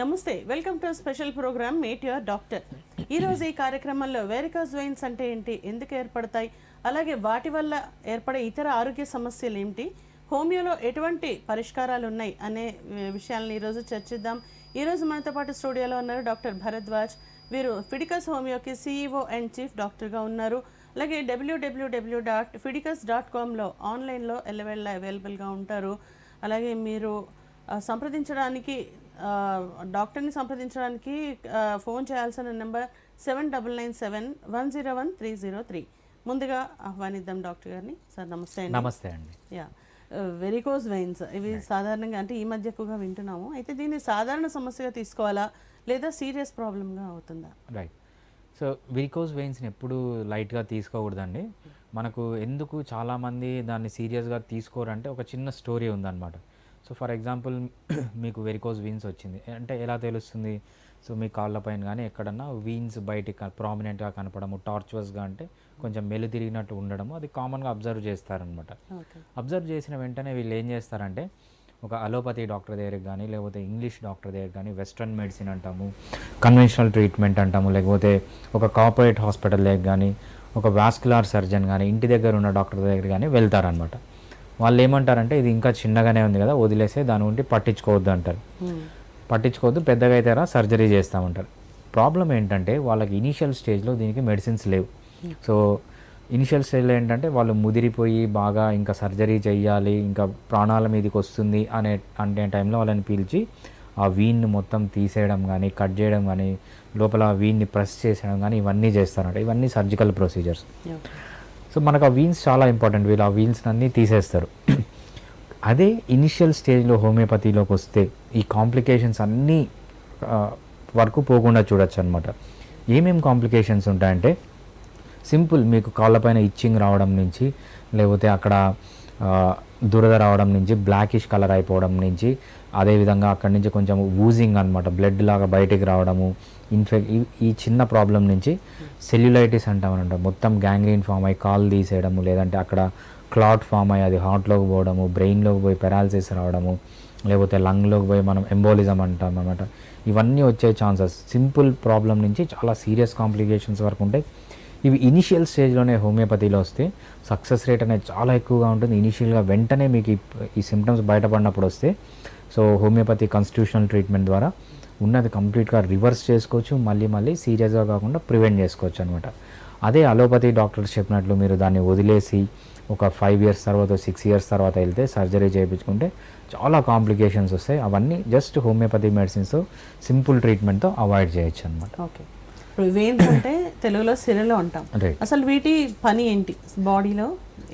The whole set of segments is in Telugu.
నమస్తే, welcome to special program meet your doctor. ఈరోజు ఈ కార్యక్రమంలో వెరికోస్ వెయిన్స్ అంటే ఏంటి, ఎందుకు ఏర్పడతాయి, అలాగే వాటి వల్ల ఏర్పడే ఇతర ఆరోగ్య సమస్యలు ఏమిటి, హోమియోలో ఎటువంటి పరిష్కారాలు ఉన్నాయి అనే విషయాలను ఈరోజు చర్చిద్దాం. ఈరోజు మనతో పాటు స్టూడియోలో ఉన్నారు డాక్టర్ భరద్వాజ్. వీరు ఫిడికస్ హోమియోకి CEO అండ్ చీఫ్ డాక్టర్గా ఉన్నారు. అలాగే www.fidicus.com ఆన్లైన్లో ఎల్లవేళ్ళ అవైలబుల్గా ఉంటారు. అలాగే మీరు సంప్రదించడానికి డాక్టర్ని సంప్రదించడానికి ఫోన్ చేయాల్సిన నెంబర్ 7997-101-303. ముందుగా ఆహ్వానిద్దాం డాక్టర్ గారిని. సార్ నమస్తే అండి. నమస్తే అండి. యా, వెరికోస్ వెయిన్స్ ఇవి సాధారణంగా అంటే ఈ మధ్య ఎక్కువగా వింటున్నాము. అయితే దీన్ని సాధారణ సమస్యగా తీసుకోవాలా లేదా సీరియస్ ప్రాబ్లంగా అవుతుందా? రైట్. సో వెరికోస్ వెయిన్స్ని ఎప్పుడు లైట్గా తీసుకోకూడదండి. మనకు ఎందుకు చాలామంది దాన్ని సీరియస్గా తీసుకోరంటే ఒక చిన్న స్టోరీ ఉందన్నమాట. సో ఫర్ ఎగ్జాంపుల్ మీకు వెరికోస్ వీన్స్ వచ్చింది అంటే ఎలా తెలుస్తుంది? సో మీ కాళ్ళ పైన కానీ ఎక్కడన్నా వీన్స్ బయటికి ప్రామినెంట్గా కనపడము, టార్చువస్గా అంటే కొంచెం మెలు తిరిగినట్టు ఉండడము, అది కామన్గా అబ్జర్వ్ చేస్తారనమాట. అబ్జర్వ్ చేసిన వెంటనే వీళ్ళు ఏం చేస్తారంటే ఒక అలోపతి డాక్టర్ దగ్గరికి కానీ లేకపోతే ఇంగ్లీష్ డాక్టర్ దగ్గరికి కానీ, వెస్ట్రన్ మెడిసిన్ అంటాము, కన్వెన్షనల్ ట్రీట్మెంట్ అంటాము, లేకపోతే ఒక కార్పొరేట్ హాస్పిటల్ దగ్గర కానీ, ఒక వాస్కులార్ సర్జన్ కానీ, ఇంటి దగ్గర ఉన్న డాక్టర్ దగ్గర కానీ వెళ్తారనమాట. వాళ్ళు ఏమంటారంటే ఇది ఇంకా చిన్నగానే ఉంది కదా, వదిలేసే దాని గురించి పట్టించుకోవద్దు అంటారు. పట్టించుకోవద్దు, పెద్దగా అయితేరా సర్జరీ చేస్తామంటారు. ప్రాబ్లం ఏంటంటే వాళ్ళకి ఇనీషియల్ స్టేజ్లో దీనికి మెడిసిన్స్ లేవు. సో ఇనిషియల్ స్టేజ్లో ఏంటంటే వాళ్ళు ముదిరిపోయి బాగా ఇంకా సర్జరీ చేయాలి, ఇంకా ప్రాణాల మీదకి వస్తుంది అంటే టైంలో వాళ్ళని పిలిచి ఆ వీన్ని మొత్తం తీసేయడం కానీ, కట్ చేయడం కానీ, లోపల ఆ వీన్ని ప్రెస్ చేసేయడం కానీ ఇవన్నీ చేస్తారంట. ఇవన్నీ సర్జికల్ ప్రొసీజర్స్. సో మనకు ఆ వీన్స్ చాలా ఇంపార్టెంట్. వీళ్ళు ఆ వీన్స్ని అన్నీ తీసేస్తారు. అదే ఇనిషియల్ స్టేజ్లో హోమియోపతిలోకి వస్తే ఈ కాంప్లికేషన్స్ అన్నీ వరకు పోకుండా చూడొచ్చు అనమాట. ఏమేమి కాంప్లికేషన్స్ ఉంటాయంటే సింపుల్, మీకు కాళ్ళపైన ఇచ్చింగ్ రావడం నుంచి, లేకపోతే అక్కడ దురద రావడం నుంచి, బ్లాకిష్ కలర్ అయిపోవడం నుంచి, అదేవిధంగా అక్కడి నుంచి కొంచెం వూజింగ్ అనమాట, బ్లడ్ లాగా బయటికి రావడము, ఈ చిన్న ప్రాబ్లం నుంచి సెల్యులైటిస్ అంటామన్నమాట, మొత్తం గ్యాంగ్రీన్ ఫామ్ అయ్యి కాలు తీసేయడము, లేదంటే అక్కడ క్లాట్ ఫామ్ అయ్యి అది హార్ట్లోకి పోవడము, బ్రెయిన్లోకి పోయి పెరాలసిస్ రావడము, లేకపోతే లంగ్లోకి పోయి మనం ఎంబోలిజం అంటాం అన్నమాట. ఇవన్నీ వచ్చే ఛాన్సెస్ సింపుల్ ప్రాబ్లం నుంచి చాలా సీరియస్ కాంప్లికేషన్స్ వరకు ఉంటాయి. ఇవి ఇనిషియల్ స్టేజ్లోనే హోమియోపతిలో వస్తే సక్సెస్ రేట్ అనేది చాలా ఎక్కువగా ఉంటుంది. ఇనిషియల్గా వెంటనే మీకు ఈ సిమ్టమ్స్ బయటపడినప్పుడు వస్తే సో హోమియోపతి కాన్స్టిట్యూషనల్ ట్రీట్మెంట్ ద్వారా ఉన్నది కంప్లీట్గా రివర్స్ చేసుకోవచ్చు, మళ్ళీ సీరియస్గా కాకుండా ప్రివెంట్ చేసుకోవచ్చు అనమాట. అదే అలోపతి డాక్టర్స్ చెప్పినట్లు మీరు దాన్ని వదిలేసి ఒక 5 years తర్వాత 6 years తర్వాత వెళ్తే సర్జరీ చేయించుకుంటే చాలా కాంప్లికేషన్స్ వస్తాయి. అవన్నీ జస్ట్ హోమియోపతి మెడిసిన్స్తో సింపుల్ ట్రీట్మెంట్తో అవాయిడ్ చేయొచ్చు అనమాట. ఓకే, ఇప్పుడు వెయిన్స్ అంటే తెలుగులో సిరలు అంటాం. అసలు వీటి పని ఏంటి, బాడీలో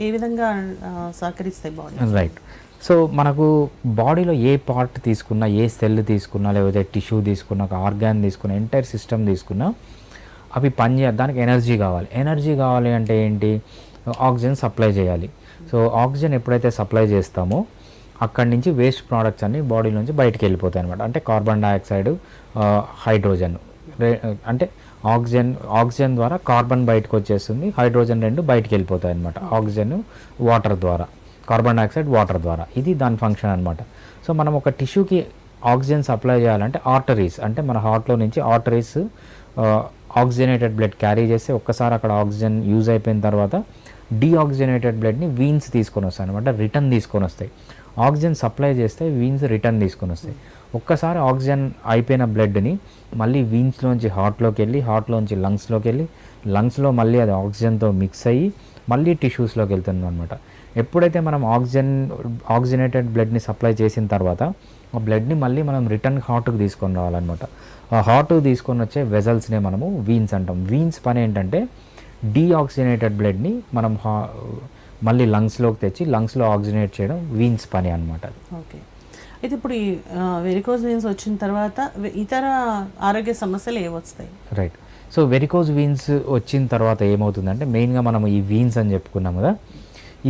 ఏ విధంగా సహకరిస్తాయి బాడీ? రైట్. సో మనకు బాడీలో ఏ పార్ట్ తీసుకున్నా, ఏ సెల్ తీసుకున్నా, లేకపోతే టిష్యూ తీసుకున్నా, ఒక ఆర్గాన్ తీసుకున్నా, ఎంటైర్ సిస్టమ్ తీసుకున్నా అవి పనిచేయాలి. దానికి ఎనర్జీ కావాలి. ఎనర్జీ కావాలి అంటే ఏంటి? ఆక్సిజన్ సప్లై చేయాలి. సో ఆక్సిజన్ ఎప్పుడైతే సప్లై చేస్తామో అక్కడి నుంచి వేస్ట్ ప్రోడక్ట్స్ అన్నీ బాడీ నుంచి బయటికి వెళ్ళిపోతాయి అనమాట. అంటే కార్బన్ డైఆక్సైడ్, హైడ్రోజన్, అంటే ఆక్సిజన్ ద్వారా కార్బన్ బయటకు వచ్చేస్తుంది, హైడ్రోజన్ రెండు బయటికి వెళ్ళిపోతాయి అనమాట. ఆక్సిజన్ వాటర్ ద్వారా, కార్బన్ డైఆక్సైడ్ వాటర్ ద్వారా. ఇది దాని ఫంక్షన్ అనమాట. సో మనం ఒక టిష్యూకి ఆక్సిజన్ సప్లై చేయాలంటే ఆర్టరీస్, అంటే మన హార్ట్లో నుంచి ఆర్టరీస్ ఆక్సిజనేటెడ్ బ్లడ్ క్యారీ చేస్తే ఒక్కసారి అక్కడ ఆక్సిజన్ యూజ్ అయిపోయిన తర్వాత డీఆక్సిజనేటెడ్ బ్లడ్ని వీన్స్ తీసుకొని వస్తాయి అనమాట, రిటర్న్ తీసుకొని వస్తాయి. ఆక్సిజన్ సప్లై చేస్తే వీన్స్ రిటర్న్ తీసుకొని వస్తాయి. ఒక్కసారి ఆక్సిజన్ అయిపోయిన బ్లడ్ని మళ్ళీ వీన్స్లోంచి హార్ట్లోకి వెళ్ళి, హార్ట్లోంచి లంగ్స్లోకి వెళ్ళి, లంగ్స్లో మళ్ళీ అది ఆక్సిజన్తో మిక్స్ అయ్యి మళ్ళీ టిష్యూస్లోకి వెళ్తుంది అనమాట. ఎప్పుడైతే మనం ఆక్సిజనేటెడ్ బ్లడ్ని సప్లై చేసిన తర్వాత ఆ బ్లడ్ని మళ్ళీ మనం రిటర్న్ హార్ట్కి తీసుకొని రావాలన్నమాట. ఆ హార్ట్కి తీసుకొని వచ్చే వెజల్స్నే మనము వీన్స్ అంటాం. వీన్స్ పని ఏంటంటే డీఆక్సిజనేటెడ్ బ్లడ్ని మనం మళ్ళీ లంగ్స్లోకి తెచ్చి లంగ్స్లో ఆక్సిజనేట్ చేయడం వీన్స్ పని అనమాట. ఓకే, అయితే ఇప్పుడు ఈ వెరికోస్ వీన్స్ వచ్చిన తర్వాత ఇతర ఆరోగ్య సమస్యలు ఏమొస్తాయి? రైట్. సో వెరికోస్ వీన్స్ వచ్చిన తర్వాత ఏమవుతుందంటే మెయిన్గా మనం ఈ వీన్స్ అని చెప్పుకున్నాం కదా,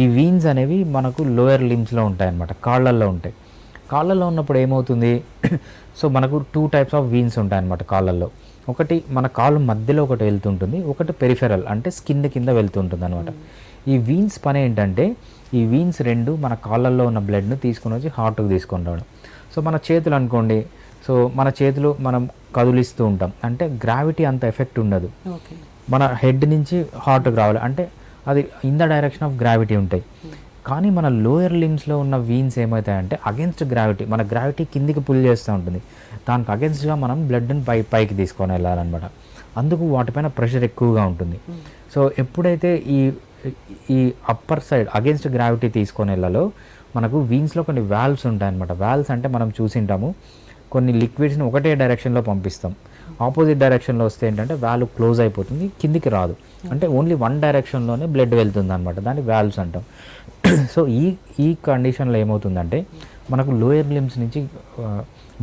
ఈ వీన్స్ అనేవి మనకు లోయర్ లిమ్స్లో ఉంటాయి అన్నమాట, కాళ్ళల్లో ఉంటాయి. కాళ్ళల్లో ఉన్నప్పుడు ఏమవుతుంది? సో మనకు 2 types ఆఫ్ వీన్స్ ఉంటాయి అన్నమాట కాళ్ళల్లో. ఒకటి మన కాళ్ళు మధ్యలో ఒకటి వెళ్తుంటుంది, ఒకటి పెరిఫెరల్ అంటే స్కిన్ కింద వెళ్తుంటుంది అనమాట. ఈ వీన్స్ పని ఏంటంటే ఈ వీన్స్ రెండు మన కాళ్ళల్లో ఉన్న బ్లడ్ను తీసుకొని వచ్చి హార్ట్కి తీసుకొని రావడం. సో మన చేతులు అనుకోండి, సో మన చేతులు మనం కదిలిస్తూ ఉంటాం, అంటే గ్రావిటీ అంత ఎఫెక్ట్ ఉండదు. ఓకే. మన హెడ్ నుంచి హార్ట్కి రావాలి అంటే అది in the direction of gravity ఉంటాయి. కానీ మన లోయర్ లిమ్స్లో ఉన్న వీన్స్ ఏమవుతాయంటే అగెన్స్ట్ గ్రావిటీ, మన గ్రావిటీ కిందికి పుల్ చేస్తూ ఉంటుంది, దానికి అగెన్స్ట్గా మనం బ్లడ్ని పైకి తీసుకొని వెళ్ళాలన్నమాట. అందుకు వాటిపైన ప్రెషర్ ఎక్కువగా ఉంటుంది. సో ఎప్పుడైతే ఈ అప్పర్ సైడ్ అగెన్స్ట్ గ్రావిటీ తీసుకొని వెళ్ళాలో మనకు వీన్స్లో కొన్ని వాల్వ్స్ ఉంటాయన్నమాట. వాల్వ్స్ అంటే మనం చూసింటాము, కొన్ని లిక్విడ్స్ని ఒకటే డైరెక్షన్లో పంపిస్తాం, ఆపోజిట్ డైరెక్షన్లో వస్తే ఏంటంటే వాల్వ్ క్లోజ్ అయిపోతుంది, కిందికి రాదు, అంటే ఓన్లీ వన్ డైరెక్షన్లోనే బ్లడ్ వెళ్తుంది అనమాట, దాన్ని వాల్వ్స్ అంటాం. సో ఈ కండిషన్లో ఏమవుతుందంటే మనకు లోయర్ లిమ్స్ నుంచి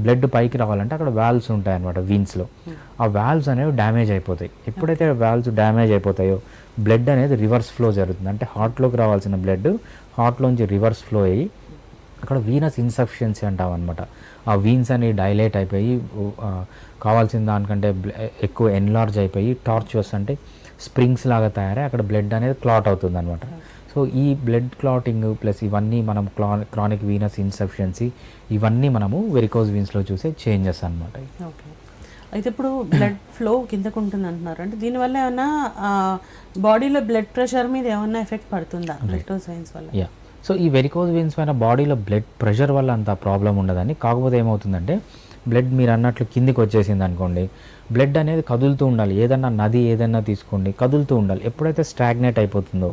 బ్లడ్ పైకి రావాలంటే అక్కడ వాల్వ్స్ ఉంటాయన్నమాట వీన్స్లో. ఆ వాల్వ్స్ అనేవి డ్యామేజ్ అయిపోతాయి. ఎప్పుడైతే వాల్వ్స్ డ్యామేజ్ అయిపోతాయో బ్లడ్ అనేది రివర్స్ ఫ్లో జరుగుతుంది, అంటే హార్ట్లోకి రావాల్సిన బ్లడ్ హార్ట్లోంచి రివర్స్ ఫ్లో అయ్యి అక్కడ వీనస్ ఇన్సఫిషియన్సీ అంటాం అనమాట. ఆ వీన్స్ అని డైలేట్ అయిపోయి కావాల్సిన దానికంటే ఎక్కువ ఎన్లార్జ్ అయిపోయి టార్చర్స్ అంటే స్ప్రింగ్స్ లాగా తయారై అక్కడ బ్లడ్ అనేది క్లాట్ అవుతుంది అనమాట. సో ఈ బ్లడ్ క్లాటింగ్ ప్లస్ ఇవన్నీ మనం క్రానిక్ వీనస్ ఇన్సఫిషియన్సీ ఇవన్నీ మనము వెరికోజ్ వీన్స్లో చూసే చేంజెస్ అనమాట. ఓకే. అయితే ఇప్పుడు బ్లడ్ ఫ్లో కిందకు ఉంటుంది అంటున్నారు, అంటే దీనివల్ల ఏమన్నా బాడీలో బ్లడ్ ప్రెషర్ మీద ఏమన్నా ఎఫెక్ట్ పడుతుందా వెరికోజ్ వెయిన్స్ వల్ల? యా. సో ఈ వెరికోజ్ వెయిన్స్ పైన బాడీలో బ్లడ్ ప్రెషర్ వల్ల అంత ప్రాబ్లం ఉండదని, కాకపోతే ఏమవుతుందంటే బ్లడ్ మీరు అన్నట్లు కిందికి వచ్చేసింది అనుకోండి, బ్లడ్ అనేది కదులుతూ ఉండాలి, ఏదన్నా నది ఏదన్నా తీసుకోండి కదులుతూ ఉండాలి. ఎప్పుడైతే స్టాగ్నేట్ అయిపోతుందో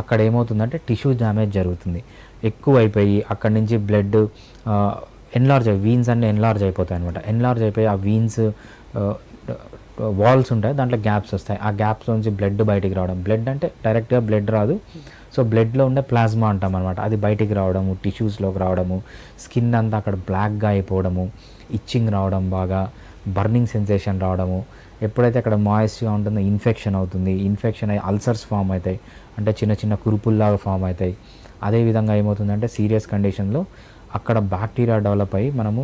అక్కడ ఏమవుతుందంటే టిష్యూ డ్యామేజ్ జరుగుతుంది, ఎక్కువ అయిపోయి అక్కడి నుంచి బ్లడ్ ఎన్లార్జ్ వీన్స్ అన్నీ ఎన్లార్జ్ అయిపోతాయి అనమాట. ఎన్లార్జ్ అయిపోయి ఆ వీన్స్ వాల్స్ ఉంటాయి, దాంట్లో గ్యాప్స్ వస్తాయి, ఆ గ్యాప్స్ నుంచి బ్లడ్ బయటికి రావడం, బ్లడ్ అంటే డైరెక్ట్గా బ్లడ్ రాదు, సో బ్లడ్లో ఉండే ప్లాస్మా అంటాం అనమాట, అది బయటికి రావడము, టిష్యూస్లోకి రావడము, స్కిన్ అంతా అక్కడ బ్లాక్గా అయిపోవడము, ఇచ్చింగ్ రావడం, బాగా బర్నింగ్ సెన్సేషన్ రావడము. ఎప్పుడైతే అక్కడ మాయిస్ట్గా ఉంటుందో ఇన్ఫెక్షన్ అవుతుంది, ఇన్ఫెక్షన్ అయ్యి అల్సర్స్ ఫామ్ అవుతాయి, అంటే చిన్న చిన్న కురుపుల్లాగా ఫామ్ అవుతాయి. అదేవిధంగా ఏమవుతుందంటే సీరియస్ కండిషన్లో అక్కడ బ్యాక్టీరియా డెవలప్ అయ్యి మనము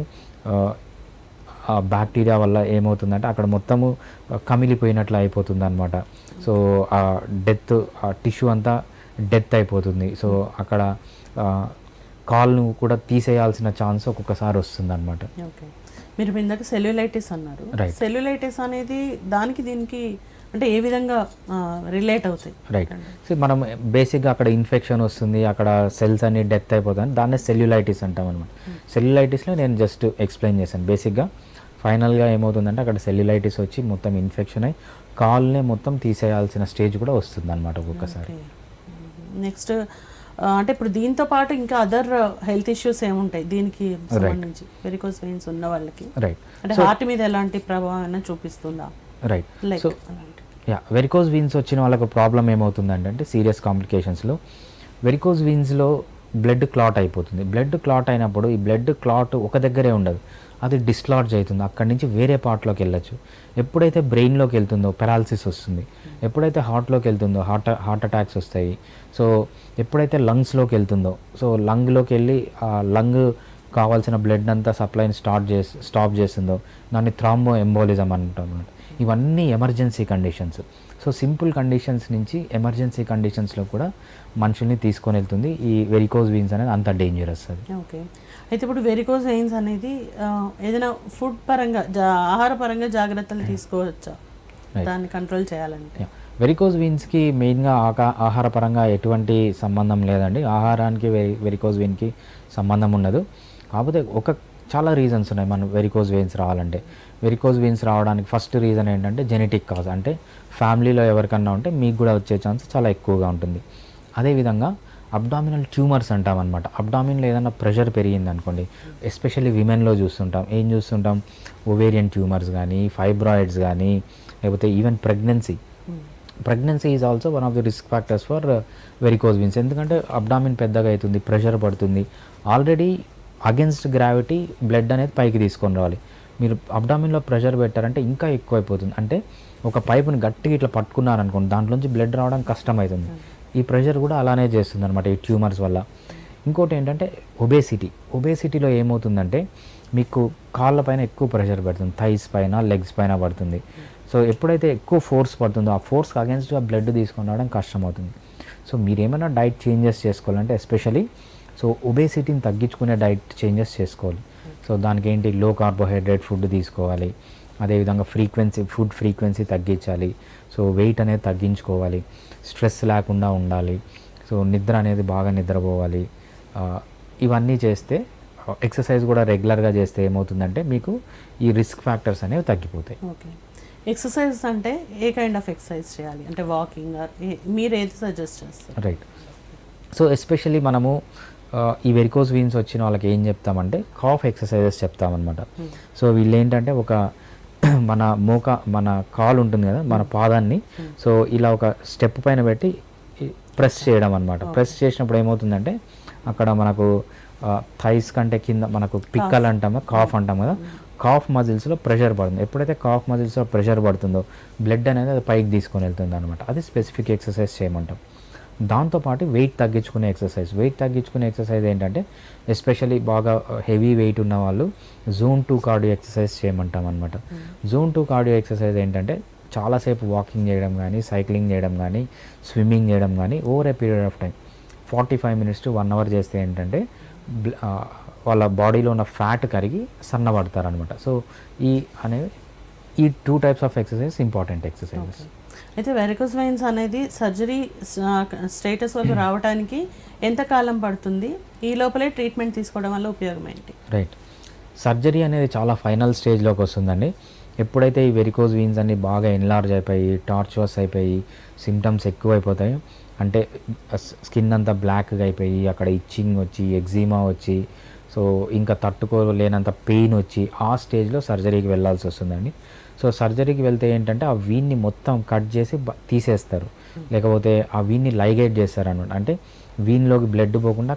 ఆ బ్యాక్టీరియా వల్ల ఏమవుతుందంటే అక్కడ మొత్తము కమిలిపోయినట్లు అయిపోతుంది అనమాట. సో ఆ డెత్, ఆ టిష్యూ అంతా డెత్ అయిపోతుంది. సో అక్కడ కాల్ను కూడా తీసేయాల్సిన ఛాన్స్ ఒక్కొక్కసారి వస్తుంది అనమాట. ఓకే. మీరు ఇందాక సెల్యులైటిస్ అన్నారు, సెల్యులైటిస్ అనేది దానికి దీనికి అంటే ఏ విధంగా రిలేట్ అవుతాయి? రైట్. సో మనం బేసిక్గా అక్కడ ఇన్ఫెక్షన్ వస్తుంది, అక్కడ సెల్స్ అన్ని డెత్ అయిపోతాయి, దాన్నే సెల్యులైటిస్ అంటాం అనమాట. సెల్యులైటిస్లో నేను జస్ట్ ఎక్స్ప్లెయిన్ చేశాను. బేసిక్గా ఫైనల్గా ఏమవుతుందంటే అక్కడ సెల్యులైటిస్ వచ్చి మొత్తం ఇన్ఫెక్షన్ అయ్యి కాల్నే మొత్తం తీసేయాల్సిన స్టేజ్ కూడా వస్తుంది అనమాట ఒక్కొక్కసారి. నెక్స్ట్ అంటే ఇప్పుడు దీంతో పాటు ఇంకా అదర్ హెల్త్ ఇష్యూస్ ఏముంటాయి దీనికి సంబంధించి వెరికోజ్ వెయిన్స్ ఉన్న వాళ్ళకి? రైట్. అంటే హార్ట్ మీద ఎలాంటి ప్రభావం చూపిస్తుందా? Right. So ya, varicose veins వచ్చిన వాళ్ళకు ప్రాబ్లం ఏమవుతుందంటే సీరియస్ కాంప్లికేషన్స్లో వెరికోజ్ వీన్స్లో బ్లడ్ క్లాట్ అయిపోతుంది. బ్లడ్ క్లాట్ అయినప్పుడు ఈ బ్లడ్ క్లాట్ ఒక దగ్గరే ఉండదు, అది డిస్లాడ్జ్ అవుతుంది, అక్కడి నుంచి వేరే పార్ట్లోకి వెళ్ళచ్చు. ఎప్పుడైతే బ్రెయిన్లోకి వెళ్తుందో పెరాలసిస్ వస్తుంది, ఎప్పుడైతే హార్ట్లోకి వెళ్తుందో హార్ట్ అటాక్స్ వస్తాయి. సో ఎప్పుడైతే లంగ్స్లోకి వెళ్తుందో, సో లంగ్లోకి వెళ్ళి ఆ లంగ్ కావాల్సిన బ్లడ్ అంతా సప్లైని స్టాప్ చేస్తుందో దాన్ని థ్రాంబో ఎంబోలిజం అంటాం అన్నమాట. ఇవన్నీ emergency conditions. So simple conditions నుంచి ఎమర్జెన్సీ కండిషన్స్లో కూడా మనుషుల్ని తీసుకొని వెళ్తుంది ఈ వెరికోజ్ వీన్స్ అనేది, అంత డేంజరస్ అది. ఓకే. అయితే ఇప్పుడు వెరికోజ్ వెయిన్స్ అనేది ఏదైనా ఫుడ్ పరంగా ఆహార పరంగా జాగ్రత్తలు తీసుకోవచ్చా దాన్ని కంట్రోల్ చేయాలంటే? వెరికోజ్ వీన్స్కి మెయిన్గా ఆహారపరంగా ఎటువంటి సంబంధం లేదండి, ఆహారానికి వెరికోజ్ వీన్కి సంబంధం ఉండదు. కాకపోతే చాలా రీజన్స్ ఉన్నాయి మనం వెరికోజ్ వెయిన్స్ రావాలంటే. వెరికోజ్ వెయిన్స్ రావడానికి ఫస్ట్ రీజన్ ఏంటంటే జెనెటిక్ కాజ్, అంటే ఫ్యామిలీలో ఎవరికన్నా ఉంటే మీకు కూడా వచ్చే ఛాన్స్ చాలా ఎక్కువగా ఉంటుంది. అదేవిధంగా అబ్డామినల్ ట్యూమర్స్ అంటాం అనమాట. అబ్డామిన్లో ఏదైనా ప్రెషర్ పెరిగింది అనుకోండి, ఎస్పెషల్లీ విమెన్లో చూస్తుంటాం ఓవేరియన్ ట్యూమర్స్ కానీ, ఫైబ్రాయిడ్స్ కానీ, లేకపోతే even pregnancy is also one of the risk factors for varicose veins. ఎందుకంటే అబ్డామిన్ పెద్దగా అవుతుంది, ప్రెషర్ పడుతుంది, ఆల్రెడీ అగెన్స్ట్ గ్రావిటీ బ్లడ్ అనేది పైకి తీసుకొని రావాలి. మీరు అబ్డామిన్లో ప్రెషర్ పెట్టారంటే ఇంకా ఎక్కువ అయిపోతుంది, అంటే ఒక పైపుని గట్టిగా ఇట్లా పట్టుకున్నారనుకోండి దాంట్లోంచి బ్లడ్ రావడం కష్టమవుతుంది. ఈ ప్రెషర్ కూడా అలానే చేస్తుంది అనమాట ఈ ట్యూమర్స్ వల్ల. ఇంకోటి ఏంటంటే ఒబేసిటీలో ఏమవుతుందంటే మీకు కాళ్ళపైన ఎక్కువ ప్రెషర్ పడుతుంది, థైస్ పైన, లెగ్స్ పైన పడుతుంది. సో ఎప్పుడైతే ఎక్కువ ఫోర్స్ పడుతుందో ఆ ఫోర్స్కి అగెన్స్ట్గా బ్లడ్ తీసుకొని రావడం కష్టమవుతుంది. సో మీరు ఏమైనా డైట్ చేంజెస్ చేసుకోవాలంటే ఎస్పెషలీ సో ఒబేసిటీని తగ్గించుకునే డైట్ చేంజెస్ చేసుకోవాలి. సో దానికి ఏంటి, లో కార్బోహైడ్రేట్ ఫుడ్ తీసుకోవాలి, అదేవిధంగా ఫుడ్ ఫ్రీక్వెన్సీ తగ్గించాలి, సో వెయిట్ అనేది తగ్గించుకోవాలి, స్ట్రెస్ లేకుండా ఉండాలి, సో నిద్ర అనేది బాగా నిద్రపోవాలి. ఇవన్నీ చేస్తే, ఎక్సర్సైజ్ కూడా రెగ్యులర్గా చేస్తే ఏమవుతుందంటే మీకు ఈ రిస్క్ ఫ్యాక్టర్స్ అనేవి తగ్గిపోతాయి. ఓకే. ఎక్సర్సైజ్ అంటే ఏ కైండ్ ఆఫ్ ఎక్సర్సైజ్ చేయాలి, అంటే వాకింగ్ మీరు ఏది సజెస్ట్ చేస్తారు? రైట్. సో ఎస్పెషల్లీ మనము ఈ వెరికోస్ వీన్స్ వచ్చిన వాళ్ళకి ఏం చెప్తామంటే కాఫ్ ఎక్సర్సైజెస్ చెప్తామన్నమాట. సో వీళ్ళు ఏంటంటే ఒక మన కాలు ఉంటుంది కదా, మన పాదాన్ని సో ఇలా ఒక స్టెప్ పైన పెట్టి ప్రెస్ చేయడం అనమాట. ప్రెస్ చేసినప్పుడు ఏమవుతుందంటే అక్కడ మనకు థైస్ కంటే కింద మనకు పిక్కల్ అంటాము, కాఫ్ అంటాం కదా, కాఫ్ మజిల్స్లో ప్రెషర్ పడుతుంది. ఎప్పుడైతే కాఫ్ మజిల్స్లో ప్రెషర్ పడుతుందో బ్లడ్ అనేది అది పైకి తీసుకొని వెళ్తుంది అనమాట. అది స్పెసిఫిక్ ఎక్సర్సైజ్ చేయమంటాం. దాంతోపాటు వెయిట్ తగ్గించుకునే ఎక్సర్సైజ్ ఏంటంటే ఎస్పెషల్లీ బాగా హెవీ వెయిట్ ఉన్న వాళ్ళు జోన్ 2 కార్డియో ఎక్సర్సైజ్ చేయమంటాం అనమాట. జోన్ 2 కార్డియో ఎక్సర్సైజ్ ఏంటంటే చాలాసేపు వాకింగ్ చేయడం కానీ, సైక్లింగ్ చేయడం కానీ, స్విమ్మింగ్ చేయడం కానీ over a period of time 45 minutes to 1 hour చేస్తే ఏంటంటే వాళ్ళ బాడీలో ఉన్న ఫ్యాట్ కరిగి సన్నబడతారనమాట. సో ఈ 2 types of exercise important exercises. అయితే వెరికోస్ వెయిన్స్ అనేది సర్జరీ స్టేటస్ వరకు రావడానికి ఎంత కాలం పడుతుంది? ఈ లోపలే ట్రీట్మెంట్ తీసుకోవడం వల్ల ఉపయోగం ఏంటి? రైట్. సర్జరీ అనేది చాలా ఫైనల్ స్టేజ్లోకి వస్తుందండి. ఎప్పుడైతే ఈ వెరికోస్ వీన్స్ అన్ని బాగా ఎన్లార్జ్ అయిపోయి, టార్చువస్ అయిపోయి, సిమ్టమ్స్ ఎక్కువైపోతాయి, అంటే స్కిన్ అంతా బ్లాక్గా అయిపోయి అక్కడ ఇచ్చింగ్ వచ్చి, ఎగ్జిమా వచ్చి, సో ఇంకా తట్టుకోలేనంత పెయిన్ వచ్చి ఆ స్టేజ్లో సర్జరీకి వెళ్ళాల్సి వస్తుందండి. సో సర్జరీకి వెళ్తే ఏంటంటే ఆ వీన్ని మొత్తం కట్ చేసి తీసేస్తారు, లేకపోతే ఆ వీన్ని లైగేట్ చేస్తారనమాట. అంటే వీన్లోకి బ్లడ్ పోకుండా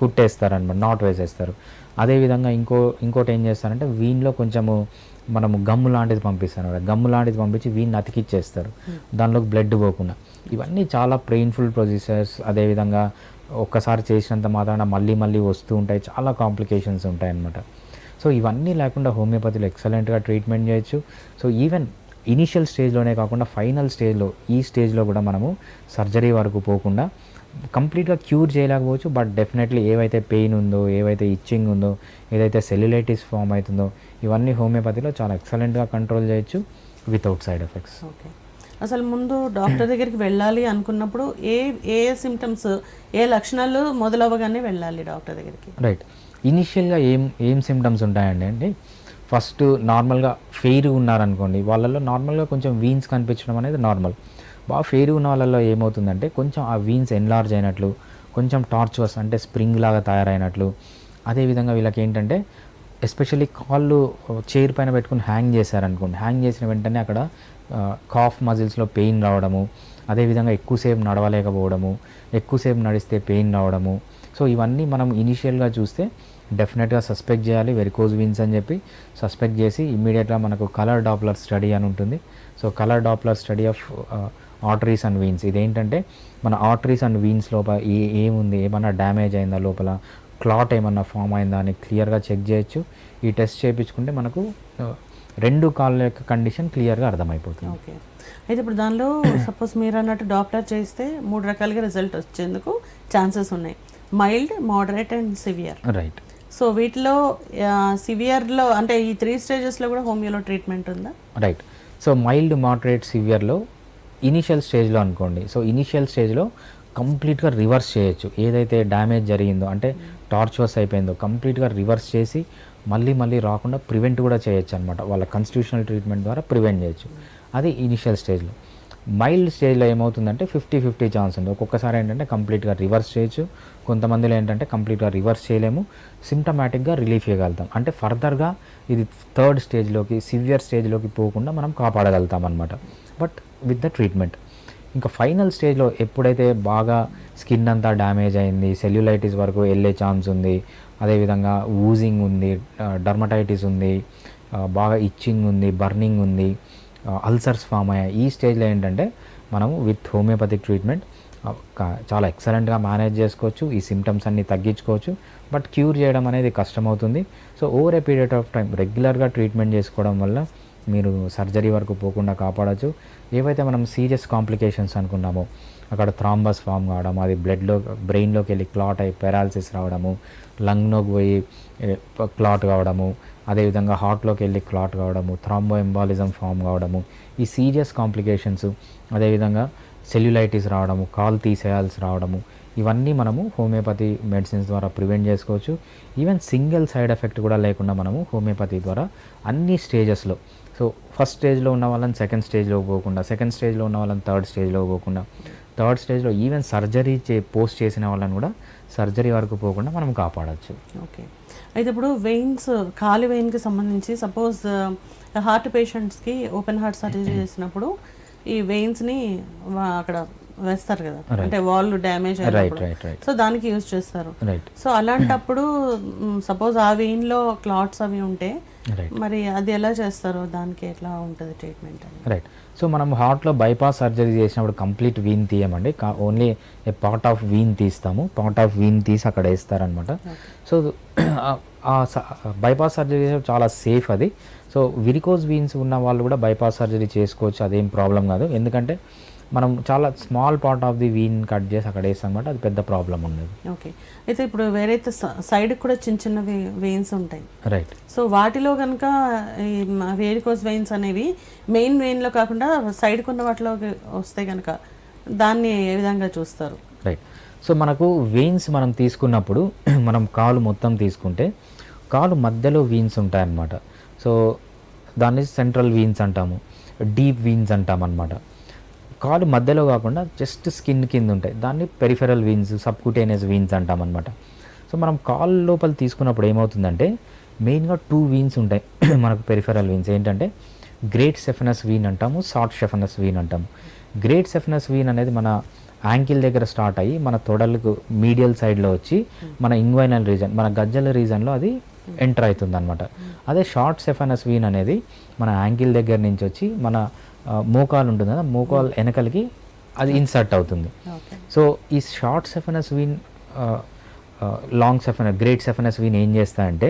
కుట్టేస్తారనమాట, నాట్ వేసేస్తారు. అదేవిధంగా ఇంకోటి ఏం చేస్తారంటే వీన్లో కొంచెము మనము గమ్ము లాంటిది పంపిస్తాను, గమ్ము లాంటిది పంపించి వీన్ని అతికిచ్చేస్తారు దానిలోకి బ్లడ్ పోకుండా. ఇవన్నీ చాలా పెయిన్ఫుల్ ప్రొసీజర్స్. అదేవిధంగా ఒక్కసారి చేసినంత మాత్రాన మళ్ళీ వస్తూ ఉంటాయి, చాలా కాంప్లికేషన్స్ ఉంటాయి అన్నమాట. సో ఇవన్నీ లేకుండా హోమియోపతిలో ఎక్సలెంట్గా ట్రీట్మెంట్ చేయొచ్చు. సో ఈవెన్ ఇనిషియల్ స్టేజ్లోనే కాకుండా ఫైనల్ స్టేజ్లో, ఈ స్టేజ్లో కూడా మనము సర్జరీ వరకు పోకుండా కంప్లీట్గా క్యూర్ చేయలేకపోవచ్చు, బట్ డెఫినెట్లీ ఏవైతే పెయిన్ ఉందో, ఏవైతే ఇచ్చింగ్ ఉందో, ఏదైతే సెల్యులైటిస్ ఫామ్ అవుతుందో ఇవన్నీ హోమియోపతిలో చాలా ఎక్సలెంట్గా కంట్రోల్ చేయొచ్చు వితౌట్ సైడ్ ఎఫెక్ట్స్. ఓకే. అసలు ముందు డాక్టర్ దగ్గరికి వెళ్ళాలి అనుకున్నప్పుడు ఏ సిమ్టమ్స్, ఏ లక్షణాలు మొదలవ్వగానే వెళ్ళాలి డాక్టర్ దగ్గరికి? రైట్. ఇనిషియల్గా ఏం సిమ్టమ్స్ ఉంటాయండి? ఫస్ట్ నార్మల్గా ఫెయిర్ ఉన్నారనుకోండి, వాళ్ళల్లో నార్మల్గా కొంచెం వీన్స్ కనిపించడం అనేది నార్మల్. బాగా ఫెయిర్ ఉన్న వాళ్ళల్లో ఏమవుతుందంటే కొంచెం ఆ వీన్స్ ఎన్లార్జ్ అయినట్లు, కొంచెం టార్చువస్ అంటే స్ప్రింగ్ లాగా తయారైనట్లు. అదేవిధంగా వీళ్ళకి ఏంటంటే ఎస్పెషల్లీ కాళ్ళు చైర్ పైన పెట్టుకుని హ్యాంగ్ చేశారనుకోండి, హ్యాంగ్ చేసిన వెంటనే అక్కడ కాఫ్ మజిల్స్లో పెయిన్ రావడము, అదేవిధంగా ఎక్కువసేపు నడవలేకపోవడము, ఎక్కువసేపు నడిస్తే పెయిన్ రావడము. సో ఇవన్నీ మనం ఇనిషియల్గా చూస్తే డెఫినెట్గా సస్పెక్ట్ చేయాలి వెరికోస్ వీన్స్ అని చెప్పి. సస్పెక్ట్ చేసి ఇమ్మీడియట్గా మనకు కలర్ డాప్లర్ స్టడీ అని ఉంటుంది. So colour Doppler study of arteries and veins. ఇదేంటంటే మన ఆర్టరీస్ అండ్ వీన్స్ లోపల ఏముంది, ఏమన్నా డ్యామేజ్ అయిందా, లోపల క్లాట్ ఏమన్నా ఫామ్ అయిందా అని క్లియర్గా చెక్ చేయొచ్చు. ఈ టెస్ట్ చేయించుకుంటే మనకు 2 కాళ్ళ యొక్క కండిషన్ క్లియర్గా అర్థమైపోతుంది. ఓకే. అయితే ఇప్పుడు దానిలో సపోజ్ మీరు అన్నట్టు డాప్లర్ చేస్తే 3 రకాలుగా రిజల్ట్ వచ్చేందుకు ఛాన్సెస్ ఉన్నాయి: mild, moderate and severe. Right. So వీటిలో సివియర్లో అంటే ఈ 3 స్టేజెస్లో కూడా హోమియోలో ట్రీట్మెంట్ ఉందా? రైట్. సో మైల్డ్, మోడరేట్, సివియర్లో ఇనిషియల్ స్టేజ్లో అనుకోండి, సో ఇనిషియల్ స్టేజ్లో కంప్లీట్గా రివర్స్ చేయొచ్చు. ఏదైతే డ్యామేజ్ జరిగిందో, అంటే టార్చువస్ అయిపోయిందో కంప్లీట్గా రివర్స్ చేసి మళ్ళీ రాకుండా ప్రివెంట్ కూడా చేయొచ్చు అనమాట. వాళ్ళ కాన్స్టిట్యూషనల్ ట్రీట్మెంట్ ద్వారా ప్రివెంట్ చేయొచ్చు. అది ఇనిషియల్ స్టేజ్లో. మైల్డ్ స్టేజ్లో ఏమవుతుందంటే 50-50 ఛాన్స్ ఉంది. ఒక్కొక్కసారి ఏంటంటే కంప్లీట్గా రివర్స్ చేయొచ్చు, కొంతమందిలో ఏంటంటే కంప్లీట్గా రివర్స్ చేయలేము, సిమ్టమాటిక్గా రిలీఫ్ చేయగలుగుతాం. అంటే ఫర్దర్గా ఇది 3rd స్టేజ్లోకి, సివియర్ స్టేజ్లోకి పోకుండా మనం కాపాడగలుగుతాం అనమాట, బట్ విత్ ద ట్రీట్మెంట్. ఇంకా ఫైనల్ స్టేజ్లో ఎప్పుడైతే బాగా స్కిన్ అంతా డ్యామేజ్ అయింది, సెల్యులైటిస్ వరకు వెళ్ళే ఛాన్స్ ఉంది, అదేవిధంగా ఊజింగ్ ఉంది, డర్మటైటిస్ ఉంది, బాగా ఇచ్చింగ్ ఉంది, బర్నింగ్ ఉంది, అల్సర్స్ ఫామ్ అయ్యాయి, ఈ స్టేజ్లో ఏంటంటే మనము విత్ హోమియోపతిక్ ట్రీట్మెంట్ చాలా ఎక్సలెంట్గా మేనేజ్ చేసుకోవచ్చు, ఈ సిమ్టమ్స్ అన్నీ తగ్గించుకోవచ్చు. బట్ క్యూర్ చేయడం అనేది కష్టమవుతుంది. So over a period of time రెగ్యులర్గా ట్రీట్మెంట్ చేసుకోవడం వల్ల మీరు సర్జరీ వరకు పోకుండా కాపాడచ్చు. ఏవైతే మనం సీరియస్ కాంప్లికేషన్స్ అనుకున్నామో, అక్కడ థ్రాంబస్ ఫామ్ కావడం, అది బ్రెయిన్లోకి వెళ్ళి క్లాట్ అయ్యి పెరాలసిస్ రావడము, లంగ్లోకి పోయి క్లాట్ కావడము, అదేవిధంగా హార్ట్లోకి వెళ్ళి క్లాట్ కావడము, థ్రాంబో ఎంబాలిజం ఫామ్ కావడము, ఈ సీరియస్ కాంప్లికేషన్స్, అదేవిధంగా సెల్యులైటిస్ రావడము, కాలు తీసేయాల్సి రావడము, ఇవన్నీ మనము హోమియోపతి మెడిసిన్స్ ద్వారా ప్రివెంట్ చేసుకోవచ్చు. ఈవెన్ సింగిల్ సైడ్ ఎఫెక్ట్ కూడా లేకుండా మనము హోమియోపతి ద్వారా అన్ని స్టేజెస్లో, సో ఫస్ట్ స్టేజ్లో ఉన్న వాళ్ళని సెకండ్ స్టేజ్లో పోకుండా, సెకండ్ స్టేజ్లో ఉన్న వాళ్ళని థర్డ్ స్టేజ్లో పోకుండా, థర్డ్ స్టేజ్లో ఈవెన్ సర్జరీ పోస్ట్ చేసిన వాళ్ళని కూడా సర్జరీ వరకు పోకుండా మనం కాపాడచ్చు. ఓకే, అయితే ఇప్పుడు వెయిన్స్, కాలి వెయిన్కి సంబంధించి సపోజ్ హార్ట్ పేషెంట్స్కి ఓపెన్ హార్ట్ సర్జరీ చేసినప్పుడు ఈ వెయిన్స్ని అక్కడ వేస్తారు కదా, అంటే వాళ్ళు డ్యామేజ్ అయినప్పుడు, సో దానికి యూజ్ చేస్తారు. సో అలాంటప్పుడు సపోజ్ ఆ వెయిన్లో క్లాట్స్ అవి ఉంటే మరి అది ఎలా చేస్తారు, దానికి ఎట్లా ఉంటుంది ట్రీట్మెంట్? రైట్, సో మనం హార్ట్లో బైపాస్ సర్జరీ చేసినప్పుడు కంప్లీట్ వీన్ తీయమండి, only a part of vein తీస్తాము, పార్ట్ ఆఫ్ వీన్ తీసి అక్కడ వేస్తారనమాట. సో బైపాస్ సర్జరీ చాలా సేఫ్ అది. సో విరికోజ్ వీన్స్ ఉన్న వాళ్ళు కూడా బైపాస్ సర్జరీ చేసుకోవచ్చు, అదేం ప్రాబ్లం కాదు. ఎందుకంటే మనం చాలా small part of the vein cut చేసి అక్కడ వేస్తాం అనమాట, అది పెద్ద ప్రాబ్లం ఉండదు. ఓకే, అయితే ఇప్పుడు వేరైతే సైడ్కి కూడా చిన్న చిన్న వెయిన్స్ ఉంటాయి, రైట్. సో వాటిలో కనుక ఈ వేరికోస్ వెయిన్స్ అనేవి మెయిన్ వెయిన్లో కాకుండా సైడ్కి ఉన్న వాటిలో వస్తే కనుక దాన్ని ఏ విధంగా చూస్తారు? రైట్, సో మనకు వెయిన్స్ మనం తీసుకున్నప్పుడు మనం కాలు మొత్తం తీసుకుంటే కాలు మధ్యలో వీన్స్ ఉంటాయన్నమాట. సో దాన్ని సెంట్రల్ వీన్స్ అంటాము, డీప్ వీన్స్ అంటాం అనమాట. కాలు మధ్యలో కాకుండా జస్ట్ స్కిన్ కింద ఉంటాయి, దాన్ని పెరిఫెరల్ వీన్స్, సబ్క్యూటేనియస్ వీన్స్ అంటాం అనమాట. సో మనం కాలు లోపల తీసుకున్నప్పుడు ఏమవుతుందంటే మెయిన్గా 2 వీన్స్ ఉంటాయి మనకు పెరిఫెరల్ వీన్స్. ఏంటంటే గ్రేట్ సెఫనస్ వీన్ అంటాము, షార్ట్ సెఫనస్ వీన్ అంటాము. గ్రేట్ సెఫనస్ వీన్ అనేది మన యాంకిల్ దగ్గర స్టార్ట్ అయ్యి మన తొడలకు మీడియల్ సైడ్లో వచ్చి మన ఇంగ్వైనల్ రీజన్, మన గజ్జల రీజన్లో అది ఎంటర్ అవుతుంది అనమాట. అదే షార్ట్ సెఫనస్ వీన్ అనేది మన యాంకిల్ దగ్గర నుంచి వచ్చి మన మోకాలు ఉంటుంది కదా, మోకాలు వెనకలికి అది ఇన్సర్ట్ అవుతుంది. సో ఈ short saphenous vein, long saphenous, great saphenous vein ఏం చేస్తాయంటే